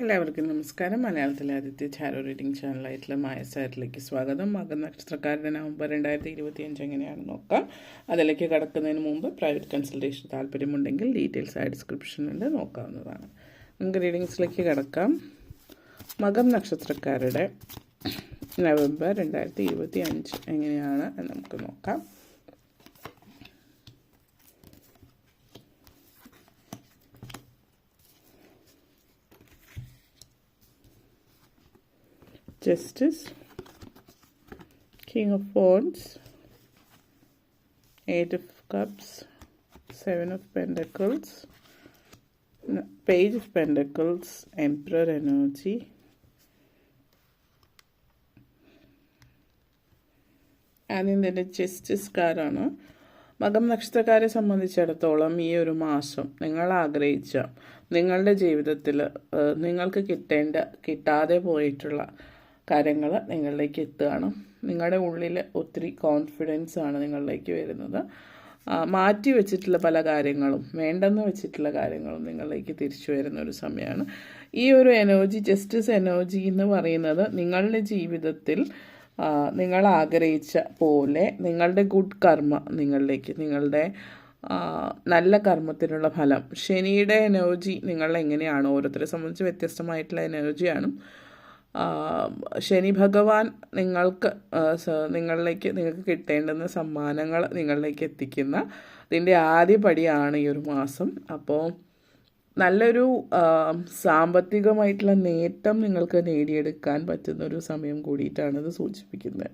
എല്ലാവർക്കും നമസ്കാരം. മലയാളത്തിലെ ആദ്യത്തെ ടാരോ റീഡിംഗ് ചാനലായിട്ടുള്ള മായസാറ്റിലേക്ക് സ്വാഗതം. മകൻ നക്ഷത്രക്കാരുടെ നവംബർ 2025 എങ്ങനെയാണെന്ന് നോക്കാം. അതിലേക്ക് കടക്കുന്നതിന് മുമ്പ് പ്രൈവറ്റ് കൺസൾട്ടേഷൻ താല്പര്യമുണ്ടെങ്കിൽ ഡീറ്റെയിൽസ് ആയി ഡിസ്ക്രിപ്ഷനിൽ നോക്കാവുന്നതാണ്. നമുക്ക് റീഡിങ്സിലേക്ക് കടക്കാം. മകം നക്ഷത്രക്കാരുടെ നവംബർ 2025 എങ്ങനെയാണ് എന്ന് നമുക്ക് നോക്കാം. Justice, King of Wands, Eight of Cups, Seven of Pentacles, Page of Pentacles, Emperor energy, and in the Justice കാർഡാണ്. മകം നക്ഷത്രക്കാരെ സംബന്ധിച്ചിടത്തോളം ഈ ഒരു മാസം നിങ്ങൾ ആഗ്രഹിച്ച നിങ്ങളുടെ ജീവിതത്തിൽ നിങ്ങൾക്ക് കിട്ടാതെ പോയിട്ടുള്ള കാര്യങ്ങൾ നിങ്ങളിലേക്ക് എത്തുകയാണ്. നിങ്ങളുടെ ഉള്ളിൽ ഒത്തിരി കോൺഫിഡൻസ് ആണ് നിങ്ങളിലേക്ക് വരുന്നത്. മാറ്റി വെച്ചിട്ടുള്ള പല കാര്യങ്ങളും, വേണ്ടെന്ന് വെച്ചിട്ടുള്ള കാര്യങ്ങളും നിങ്ങളിലേക്ക് തിരിച്ചു വരുന്ന ഒരു സമയമാണ്. ഈ ഒരു എനർജി, ജസ്റ്റിസ് എനർജി എന്ന് പറയുന്നത് നിങ്ങളുടെ ജീവിതത്തിൽ നിങ്ങൾ ആഗ്രഹിച്ച പോലെ നിങ്ങളുടെ ഗുഡ് കർമ്മ നിങ്ങളിലേക്ക്, നിങ്ങളുടെ നല്ല കർമ്മത്തിനുള്ള ഫലം, ശനിയുടെ എനർജി നിങ്ങളെങ്ങനെയാണ്, ഓരോരുത്തരെ സംബന്ധിച്ച് വ്യത്യസ്തമായിട്ടുള്ള എനർജിയാണ്. ശനി ഭഗവാൻ നിങ്ങൾക്ക് കിട്ടേണ്ടുന്ന സമ്മാനങ്ങൾ നിങ്ങളിലേക്ക് എത്തിക്കുന്ന ഇതിൻ്റെ ആദ്യ പടിയാണ് ഈ ഒരു മാസം. അപ്പോൾ നല്ലൊരു സാമ്പത്തികമായിട്ടുള്ള നേട്ടം നിങ്ങൾക്ക് നേടിയെടുക്കാൻ പറ്റുന്ന ഒരു സമയം കൂടിയിട്ടാണ് ഇത് സൂചിപ്പിക്കുന്നത്.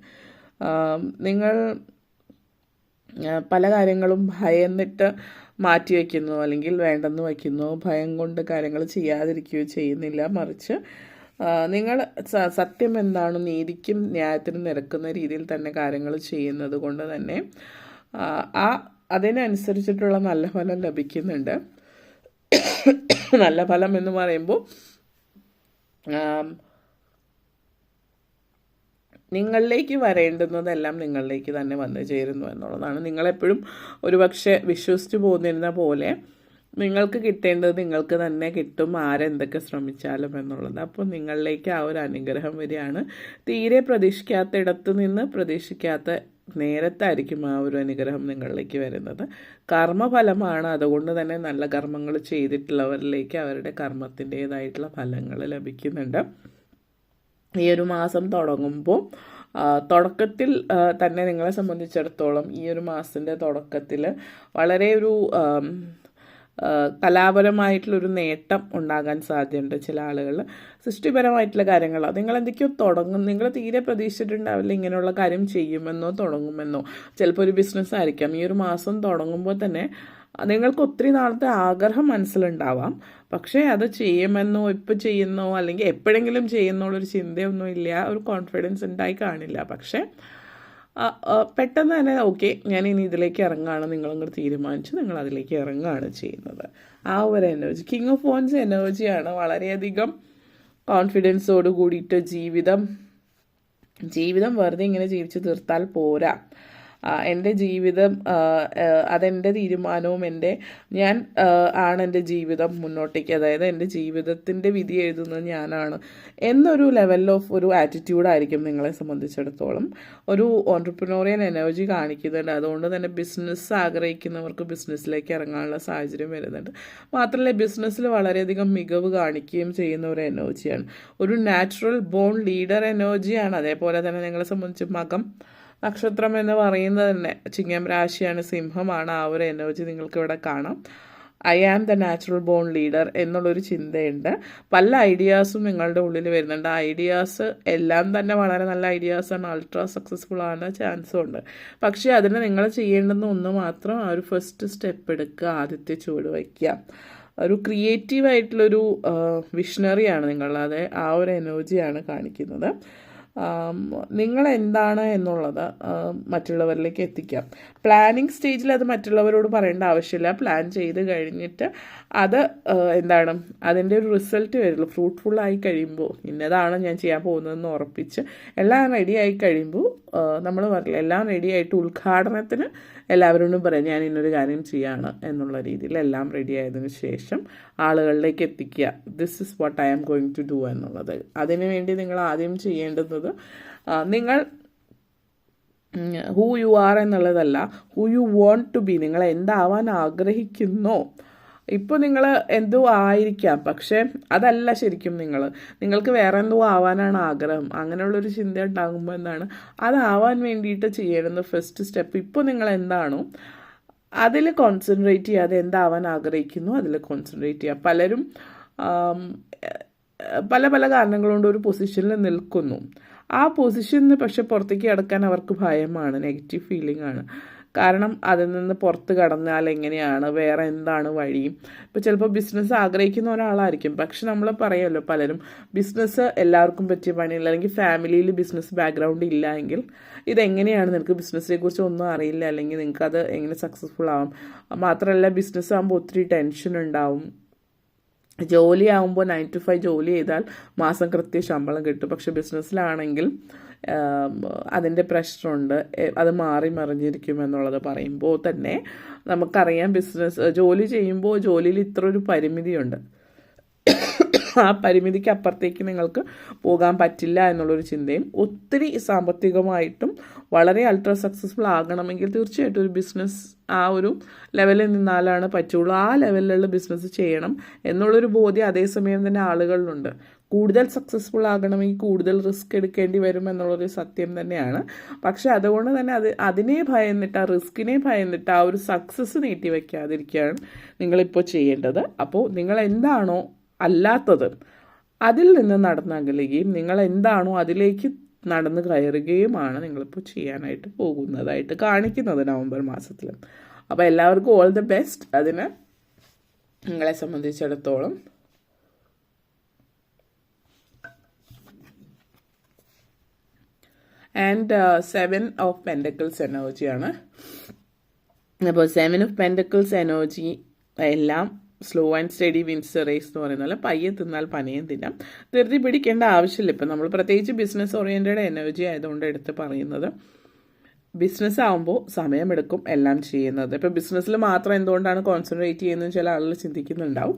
നിങ്ങൾ പല കാര്യങ്ങളും ഭയന്നിട്ട് മാറ്റിവെക്കുന്നു, അല്ലെങ്കിൽ വേണ്ടെന്ന് വയ്ക്കുന്നു, ഭയം കൊണ്ട് കാര്യങ്ങൾ ചെയ്യാതിരിക്കുകയോ ചെയ്യുന്നില്ല. മറിച്ച് നിങ്ങൾ സത്യം എന്താണ്, നീതിക്കും ന്യായത്തിനും നിരക്കുന്ന രീതിയിൽ തന്നെ കാര്യങ്ങൾ ചെയ്യുന്നത് കൊണ്ട് തന്നെ അതിനനുസരിച്ചിട്ടുള്ള നല്ല ഫലം ലഭിക്കുന്നുണ്ട്. നല്ല ഫലം എന്ന് പറയുമ്പോൾ നിങ്ങളിലേക്ക് വരേണ്ടുന്നതെല്ലാം നിങ്ങളിലേക്ക് തന്നെ വന്നു ചേരുന്നു എന്നുള്ളതാണ്. നിങ്ങളെപ്പോഴും ഒരുപക്ഷെ വിശ്വസിച്ച് പോന്നിരുന്ന പോലെ നിങ്ങൾക്ക് കിട്ടേണ്ടത് നിങ്ങൾക്ക് തന്നെ കിട്ടും, ആരെന്തൊക്കെ ശ്രമിച്ചാലും എന്നുള്ളത്. അപ്പോൾ നിങ്ങളിലേക്ക് ആ ഒരു അനുഗ്രഹം വരികയാണ്. തീരെ പ്രതീക്ഷിക്കാത്ത ഇടത്തു നിന്ന് പ്രതീക്ഷിക്കാത്ത നേരത്തായിരിക്കും ആ ഒരു അനുഗ്രഹം നിങ്ങളിലേക്ക് വരുന്നത്. കർമ്മഫലമാണ്. അതുകൊണ്ട് തന്നെ നല്ല കർമ്മങ്ങൾ ചെയ്തിട്ടുള്ളവരിലേക്ക് അവരുടെ കർമ്മത്തിൻ്റേതായിട്ടുള്ള ഫലങ്ങൾ ലഭിക്കുന്നുണ്ട്. ഈ ഒരു മാസം തുടങ്ങുമ്പോൾ തുടക്കത്തിൽ തന്നെ നിങ്ങളെ സംബന്ധിച്ചിടത്തോളം ഈ ഒരു മാസത്തിൻ്റെ തുടക്കത്തിൽ വളരെ ഒരു കലാപരമായിട്ടുള്ളൊരു നേട്ടം ഉണ്ടാകാൻ സാധ്യതയുണ്ട്. ചില ആളുകൾ സൃഷ്ടിപരമായിട്ടുള്ള കാര്യങ്ങൾ നിങ്ങൾ എന്തൊക്കെയോ നിങ്ങൾ തീരെ പ്രതീക്ഷിച്ചിട്ടുണ്ടാവില്ല ഇങ്ങനെയുള്ള കാര്യം ചെയ്യുമെന്നോ തുടങ്ങുമെന്നോ. ചിലപ്പോൾ ഒരു ബിസിനസ് ആയിരിക്കാം. ഈ ഒരു മാസം തുടങ്ങുമ്പോൾ തന്നെ നിങ്ങൾക്ക് ഒത്തിരി നാളത്തെ ആഗ്രഹം മനസ്സിലുണ്ടാവാം. പക്ഷേ അത് ചെയ്യുമെന്നോ ഇപ്പോൾ ചെയ്യുന്നോ അല്ലെങ്കിൽ എപ്പോഴെങ്കിലും ചെയ്യുന്നുള്ളൊരു ചിന്തയൊന്നും ഇല്ല, ഒരു കോൺഫിഡൻസ് ഉണ്ടായി കാണില്ല. പക്ഷേ പെട്ടെന്ന് തന്നെ ഓക്കെ ഞാൻ ഇനി ഇതിലേക്ക് ഇറങ്ങുകയാണ്, നിങ്ങളിങ്ങോട്ട് തീരുമാനിച്ച് നിങ്ങൾ അതിലേക്ക് ഇറങ്ങുകയാണ് ചെയ്യുന്നത്. ആ ഒരു എനർജി കിങ് ഓഫ് വാൻഡ്സ് എനർജിയാണ്. വളരെയധികം കോൺഫിഡൻസോട് കൂടിയിട്ട് ജീവിതം വെറുതെ ഇങ്ങനെ ജീവിച്ച് തീർത്താൽ പോരാ, എൻ്റെ ജീവിതം അതെൻ്റെ തീരുമാനവും ഞാൻ ആണ് എൻ്റെ ജീവിതം മുന്നോട്ടേക്ക്, അതായത് എൻ്റെ ജീവിതത്തിൻ്റെ വിധി എഴുതുന്നത് ഞാനാണ് എന്നൊരു ലെവൽ ഓഫ് ഒരു ആറ്റിറ്റ്യൂഡായിരിക്കും നിങ്ങളെ സംബന്ധിച്ചിടത്തോളം. ഒരു ഓൺട്രപ്രനോറിയൽ എനർജി കാണിക്കുന്നുണ്ട്. അതുകൊണ്ട് തന്നെ ബിസിനസ് ആഗ്രഹിക്കുന്നവർക്ക് ബിസിനസ്സിലേക്ക് ഇറങ്ങാനുള്ള സാഹചര്യം വരുന്നുണ്ട്. മാത്രമല്ല ബിസിനസ്സിൽ വളരെയധികം മികവ് കാണിക്കുകയും ചെയ്യുന്ന ഒരു എനർജിയാണ്. ഒരു നാച്ചുറൽ ബോൺ ലീഡർ എനർജിയാണ്. അതേപോലെ തന്നെ നിങ്ങളെ സംബന്ധിച്ച് മകം നക്ഷത്രം എന്ന് പറയുന്നത് തന്നെ ചിങ്ങം രാശിയാണ്, സിംഹമാണ്. ആ ഒരു എനർജി നിങ്ങൾക്ക് ഇവിടെ കാണാം. I am the natural born leader എന്നുള്ളൊരു ചിന്തയുണ്ട്. പല ഐഡിയാസും നിങ്ങളുടെ ഉള്ളിൽ വരുന്നുണ്ട്. ആ ഐഡിയാസ് എല്ലാം തന്നെ വളരെ നല്ല ഐഡിയാസാണ്, അൾട്രാ സക്സസ്ഫുൾ ആണ്, ചാൻസും ഉണ്ട്. പക്ഷേ അതിന് നിങ്ങൾ ചെയ്യേണ്ടുന്ന ഒന്ന് മാത്രം, ആ ഒരു ഫസ്റ്റ് സ്റ്റെപ്പ് എടുക്കുക, ആദ്യത്തെ ചുവട് വയ്ക്കുക. ഒരു ക്രിയേറ്റീവായിട്ടുള്ളൊരു വിഷണറിയാണ് നിങ്ങളത്. ആ ഒരു എനർജിയാണ് കാണിക്കുന്നത്. നിങ്ങൾ എന്താണ് എന്നുള്ളത് മറ്റുള്ളവരിലേക്ക് എത്തിക്കാം. പ്ലാനിങ് സ്റ്റേജിൽ അത് മറ്റുള്ളവരോട് പറയേണ്ട ആവശ്യമില്ല. പ്ലാൻ ചെയ്ത് കഴിഞ്ഞിട്ട് അത് അതിൻ്റെ ഒരു റിസൾട്ട് വരുള്ളൂ. ഫ്രൂട്ട്ഫുള്ളായി കഴിയുമ്പോൾ ഇന്നതാണ് ഞാൻ ചെയ്യാൻ പോകുന്നതെന്ന് ഉറപ്പിച്ച് എല്ലാം റെഡി ആയി കഴിയുമ്പോൾ നമ്മൾ പറയില്ല, എല്ലാം റെഡി ആയിട്ട് ഉദ്ഘാടനത്തിന് എല്ലാവരോടും പറയാം ഞാൻ ഇന്നൊരു കാര്യം ചെയ്യാണ് എന്നുള്ള രീതിയിൽ എല്ലാം റെഡി ആയതിനു ശേഷം ആളുകളിലേക്ക് എത്തിക്കുക. This is what I am going to do എന്നുള്ളത്. അതിനുവേണ്ടി നിങ്ങൾ ആദ്യം ചെയ്യേണ്ടുന്നത് നിങ്ങൾ ഹൂ യു ആർ എന്നുള്ളതല്ല, who you want to be. നിങ്ങൾ എന്താവാൻ ആഗ്രഹിക്കുന്നോ. ഇപ്പോൾ നിങ്ങൾ എന്തോ ആയിരിക്കാം, പക്ഷേ അതല്ല ശരിക്കും നിങ്ങൾക്ക് വേറെ എന്തോ ആവാനാണ് ആഗ്രഹം. അങ്ങനെയുള്ളൊരു ചിന്ത ഉണ്ടാകുമ്പോൾ എന്താണ്, അതാവാൻ വേണ്ടിയിട്ട് ചെയ്യേണ്ടുന്ന ഫസ്റ്റ് സ്റ്റെപ്പ് ഇപ്പോൾ നിങ്ങൾ എന്താണോ അതിൽ കോൺസെൻട്രേറ്റ് ചെയ്യുക. അത് എന്താവാൻ ആഗ്രഹിക്കുന്നു അതിൽ കോൺസെൻട്രേറ്റ് ചെയ്യുക. പലരും പല പല കാരണങ്ങൾ കൊണ്ട് ഒരു പൊസിഷനിൽ നിൽക്കുന്നു. ആ പൊസിഷനിൽ പക്ഷെ പുറത്തേക്ക് കിടക്കാൻ അവർക്ക് ഭയമാണ്, നെഗറ്റീവ് ഫീലിംഗ് ആണ്. കാരണം അതിൽ നിന്ന് പുറത്ത് കടന്നാൽ എങ്ങനെയാണ്, വേറെ എന്താണ് വഴി. ഇപ്പോൾ ചിലപ്പോൾ ബിസിനസ് ആഗ്രഹിക്കുന്ന ഒരാളായിരിക്കും, പക്ഷെ നമ്മൾ പറയുമല്ലോ പലരും ബിസിനസ് എല്ലാവർക്കും പറ്റിയ പണിയില്ല, അല്ലെങ്കിൽ ഫാമിലിയിൽ ബിസിനസ് ബാക്ക്ഗ്രൗണ്ട് ഇല്ല എങ്കിൽ ഇതെങ്ങനെയാണ്, നിനക്ക് ബിസിനസ്സിനെ കുറിച്ച് ഒന്നും അറിയില്ല, അല്ലെങ്കിൽ നിനക്കത് എങ്ങനെ സക്സസ്ഫുൾ ആവും. മാത്രമല്ല ബിസിനസ് ആകുമ്പോൾ ഒത്തിരി ടെൻഷൻ ഉണ്ടാവും. ജോലി ആകുമ്പോൾ 9 to 5 ജോലി ചെയ്താൽ മാസം കൃത്യ ശമ്പളം കിട്ടും. പക്ഷെ ബിസിനസ്സിലാണെങ്കിൽ അതിൻ്റെ പ്രഷറുണ്ട്, അത് മാറി മറിഞ്ഞിരിക്കും എന്നുള്ളത് പറയുമ്പോൾ തന്നെ നമുക്കറിയാം ജോലി ചെയ്യുമ്പോൾ ജോലിയിൽ ഇത്ര ഒരു പരിമിതിയുണ്ട്. ആ പരിമിതിക്ക് അപ്പുറത്തേക്ക് നിങ്ങൾക്ക് പോകാൻ പറ്റില്ല എന്നുള്ളൊരു ചിന്തയും, ഒത്തിരി സാമ്പത്തികമായിട്ടും വളരെ അൾട്രാ സക്സസ്ഫുൾ ആകണമെങ്കിൽ തീർച്ചയായിട്ടും ഒരു ബിസിനസ് ആ ഒരു ലെവലിൽ നിന്നാലാണ് പറ്റുള്ളൂ. ആ ലെവലിലുള്ള ബിസിനസ് ചെയ്യണം എന്നുള്ളൊരു ബോധ്യം അതേസമയം തന്നെ ആളുകളിലുണ്ട്. കൂടുതൽ സക്സസ്ഫുൾ ആകണമെങ്കിൽ കൂടുതൽ റിസ്ക് എടുക്കേണ്ടി വരും എന്നുള്ളൊരു സത്യം തന്നെയാണ്. പക്ഷെ അതുകൊണ്ട് തന്നെ അതിനെ ഭയന്നിട്ട്, ആ റിസ്കിനെ ഭയന്നിട്ട് ആ ഒരു സക്സസ് നീട്ടി വയ്ക്കാതിരിക്കുകയാണ് നിങ്ങളിപ്പോൾ ചെയ്യേണ്ടത്. അപ്പോൾ നിങ്ങൾ എന്താണോ അല്ലാത്തത് അതിൽ നിന്ന് നടന്നകലുകയും നിങ്ങൾ എന്താണോ അതിലേക്ക് നടന്ന് കയറുകയുമാണ് നിങ്ങളിപ്പോൾ ചെയ്യാനായിട്ട് പോകുന്നതായിട്ട് കാണിക്കുന്നത് നവംബർ മാസത്തിൽ. അപ്പോൾ എല്ലാവർക്കും ഓൾ ദി ബെസ്റ്റ്. അതിന് നിങ്ങളെ സംബന്ധിച്ചിടത്തോളം ആൻഡ് 7 of Pentacles എനർജിയാണ്. അപ്പോൾ 7 of Pentacles എനർജി എല്ലാം slow and steady wins race എന്ന് പറയുന്ന പോലെ പയ്യെ തിന്നാൽ പനയും തിന്നാം. ധൃതി പിടിക്കേണ്ട ആവശ്യമില്ല. ഇപ്പം നമ്മൾ പ്രത്യേകിച്ച് ബിസിനസ് ഓറിയൻറ്റഡ് എനർജി ആയതുകൊണ്ട് എടുത്ത് പറയുന്നത്, ബിസിനസ് ആകുമ്പോൾ സമയമെടുക്കും എല്ലാം ചെയ്യുന്നത്. ഇപ്പോൾ ബിസിനസ്സിൽ മാത്രം എന്തുകൊണ്ടാണ് കോൺസെൻട്രേറ്റ് ചെയ്യുന്നത് ചില ആളുകൾ ചിന്തിക്കുന്നുണ്ടാവും.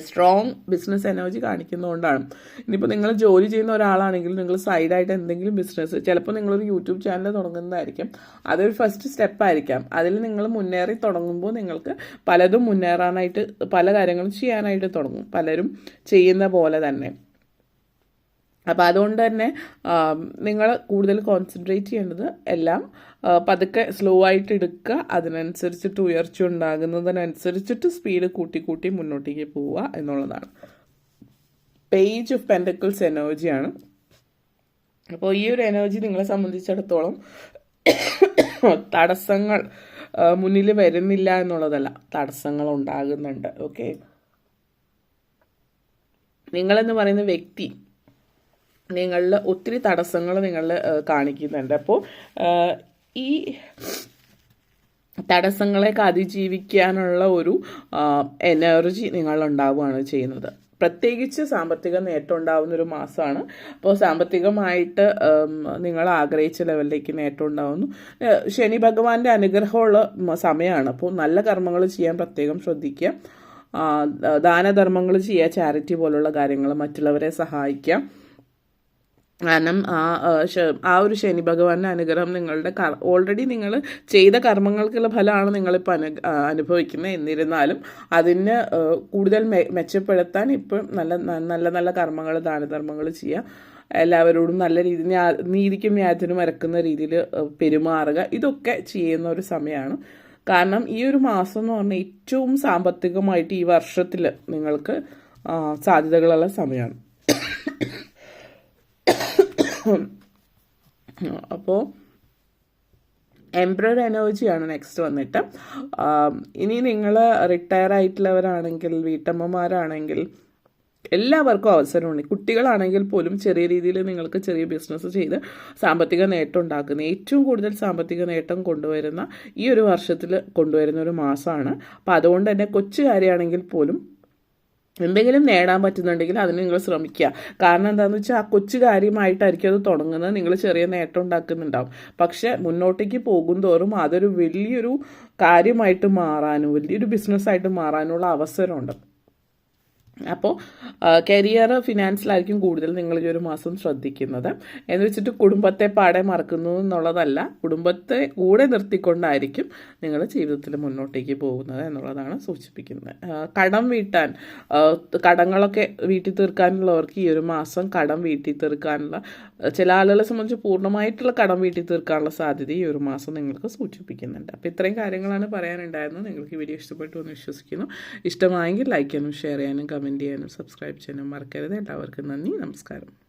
സ്ട്രോങ് ബിസിനസ് എനർജി കാണിക്കുന്നതുകൊണ്ടാണ്. ഇനിയിപ്പോൾ നിങ്ങൾ ജോലി ചെയ്യുന്ന ഒരാളാണെങ്കിൽ നിങ്ങൾ സൈഡായിട്ട് എന്തെങ്കിലും ബിസിനസ്, ചിലപ്പോൾ നിങ്ങളൊരു യൂട്യൂബ് ചാനൽ തുടങ്ങുന്നതായിരിക്കും, അതൊരു ഫസ്റ്റ് സ്റ്റെപ്പായിരിക്കാം. അതിൽ നിങ്ങൾ മുന്നേറി തുടങ്ങുമ്പോൾ നിങ്ങൾക്ക് പലതും മുന്നേറാനായിട്ട്, പല കാര്യങ്ങളും ചെയ്യാനായിട്ട് തുടങ്ങും, പലരും ചെയ്യുന്ന പോലെ തന്നെ. അപ്പോൾ അതുകൊണ്ട് തന്നെ നിങ്ങൾ കൂടുതൽ കോൺസെൻട്രേറ്റ് ചെയ്യേണ്ടത് എല്ലാം പതുക്കെ സ്ലോ ആയിട്ട് എടുക്കുക. അതിനനുസരിച്ചിട്ട് ഉയർച്ച ഉണ്ടാകുന്നതിനനുസരിച്ചിട്ട് സ്പീഡ് കൂട്ടി കൂട്ടി മുന്നോട്ടേക്ക് പോവുക എന്നുള്ളതാണ്. പേജ് ഓഫ് പെൻറ്റക്കിൾസ് എനർജിയാണ്. അപ്പോൾ ഈ ഒരു എനർജി നിങ്ങളെ സംബന്ധിച്ചിടത്തോളം തടസ്സങ്ങൾ മുന്നിൽ വരുന്നില്ല എന്നുള്ളതല്ല, തടസ്സങ്ങൾ ഉണ്ടാകുന്നുണ്ട്. ഓക്കെ, നിങ്ങളെന്ന് പറയുന്ന വ്യക്തി നിങ്ങളിൽ ഒത്തിരി തടസ്സങ്ങൾ നിങ്ങളിൽ കാണിക്കുന്നുണ്ട്. അപ്പോൾ ഈ തടസ്സങ്ങളെയൊക്കെ അതിജീവിക്കാനുള്ള ഒരു എനർജി നിങ്ങളുണ്ടാവുകയാണ് ചെയ്യുന്നത്. പ്രത്യേകിച്ച് സാമ്പത്തിക നേട്ടം ഉണ്ടാവുന്ന ഒരു മാസമാണ്. അപ്പോൾ സാമ്പത്തികമായിട്ട് നിങ്ങൾ ആഗ്രഹിച്ച ലെവലിലേക്ക് നേട്ടം ഉണ്ടാവുന്നു. ശനി ഭഗവാന്റെ അനുഗ്രഹമുള്ള സമയമാണ്. അപ്പോൾ നല്ല കർമ്മങ്ങൾ ചെയ്യാൻ പ്രത്യേകം ശ്രദ്ധിക്കുക. ദാനധർമ്മങ്ങൾ ചെയ്യുക, ചാരിറ്റി പോലുള്ള കാര്യങ്ങൾ, മറ്റുള്ളവരെ സഹായിക്കുക. കാരണം ആ ഒരു ശനി ഭഗവാന്റെ അനുഗ്രഹം നിങ്ങളുടെ ഓൾറെഡി നിങ്ങൾ ചെയ്ത കർമ്മങ്ങൾക്കുള്ള ഫലമാണ് നിങ്ങളിപ്പോൾ അനുഭവിക്കുന്നത്. എന്നിരുന്നാലും അതിന് കൂടുതൽ മെച്ചപ്പെടുത്താൻ ഇപ്പം നല്ല നല്ല കർമ്മങ്ങൾ, ദാനധർമ്മങ്ങൾ ചെയ്യുക. എല്ലാവരോടും നല്ല രീതിയിൽ നീതിക്കും ന്യായത്തിനും ഇറക്കുന്ന രീതിയിൽ പെരുമാറുക. ഇതൊക്കെ ചെയ്യുന്ന ഒരു സമയമാണ്. കാരണം ഈ ഒരു മാസം എന്ന് പറഞ്ഞാൽ ഏറ്റവും സാമ്പത്തികമായിട്ട് ഈ വർഷത്തിൽ നിങ്ങൾക്ക് സാധ്യതകളുള്ള സമയമാണ്. അപ്പോൾ എംബ്രർ എനർജിയാണ് നെക്സ്റ്റ് വന്നിട്ട്. ഇനി നിങ്ങൾ റിട്ടയർ ആയിട്ടുള്ളവരാണെങ്കിൽ, വീട്ടമ്മമാരാണെങ്കിൽ എല്ലാവർക്കും അവസരമുണ്ട്. കുട്ടികളാണെങ്കിൽ പോലും ചെറിയ രീതിയിൽ നിങ്ങൾക്ക് ചെറിയ ബിസിനസ് ചെയ്ത് സാമ്പത്തിക നേട്ടം ഉണ്ടാക്കുന്ന, ഏറ്റവും കൂടുതൽ സാമ്പത്തിക നേട്ടം കൊണ്ടുവരുന്ന ഈ ഒരു വർഷത്തിൽ കൊണ്ടുവരുന്ന ഒരു മാസമാണ്. അപ്പോൾ അതുകൊണ്ട് തന്നെ കൊച്ചു കാര്യമാണെങ്കിൽ പോലും എന്തെങ്കിലും നേടാൻ പറ്റുന്നുണ്ടെങ്കിൽ അതിന് നിങ്ങൾ ശ്രമിക്കുക. കാരണം എന്താണെന്ന് വെച്ചാൽ ആ കൊച്ചു കാര്യമായിട്ടായിരിക്കും അത് തുടങ്ങുന്നത്, നിങ്ങൾ ചെറിയ നേട്ടം ഉണ്ടാക്കുന്നുണ്ടാവും. പക്ഷെ മുന്നോട്ടേക്ക് പോകും തോറും അതൊരു വലിയൊരു കാര്യമായിട്ട് മാറാനും വലിയൊരു ബിസിനസ്സായിട്ട് മാറാനുള്ള അവസരമുണ്ട്. അപ്പോൾ കരിയർ ഫിനാൻസിലായിരിക്കും കൂടുതൽ നിങ്ങൾ ഈ ഒരു മാസം ശ്രദ്ധിക്കുന്നത്. എന്ന് വെച്ചിട്ട് കുടുംബത്തെ പാടെ മറക്കുന്നു എന്നുള്ളതല്ല, കുടുംബത്തെ കൂടെ നിർത്തിക്കൊണ്ടായിരിക്കും നിങ്ങൾ ജീവിതത്തിൽ മുന്നോട്ടേക്ക് പോകുന്നത് എന്നുള്ളതാണ് സൂചിപ്പിക്കുന്നത്. കടം വീട്ടാൻ, കടങ്ങളൊക്കെ വീട്ടിൽ തീർക്കാനുള്ളവർക്ക് ഈ ഒരു മാസം കടം വീട്ടിൽ തീർക്കാനുള്ള, ചില ആളുകളെ സംബന്ധിച്ച് പൂർണ്ണമായിട്ടുള്ള കടം വീട്ടിൽ തീർക്കാനുള്ള സാധ്യത ഈ ഒരു മാസം നിങ്ങൾക്ക് സൂചിപ്പിക്കുന്നുണ്ട്. അപ്പോൾ ഇത്രയും കാര്യങ്ങളാണ് പറയാനുണ്ടായിരുന്നത്. നിങ്ങൾക്ക് വീഡിയോ ഇഷ്ടപ്പെട്ടു എന്ന് വിശ്വസിക്കുന്നു. ഇഷ്ടമായെങ്കിൽ ലൈക്ക് ചെയ്യാനും ഷെയർ ചെയ്യാനും കമൻറ്റ് ചെയ്യാനും സബ്സ്ക്രൈബ് ചെയ്യാനും മറക്കരുത്. എല്ലാവർക്കും നന്ദി, നമസ്കാരം.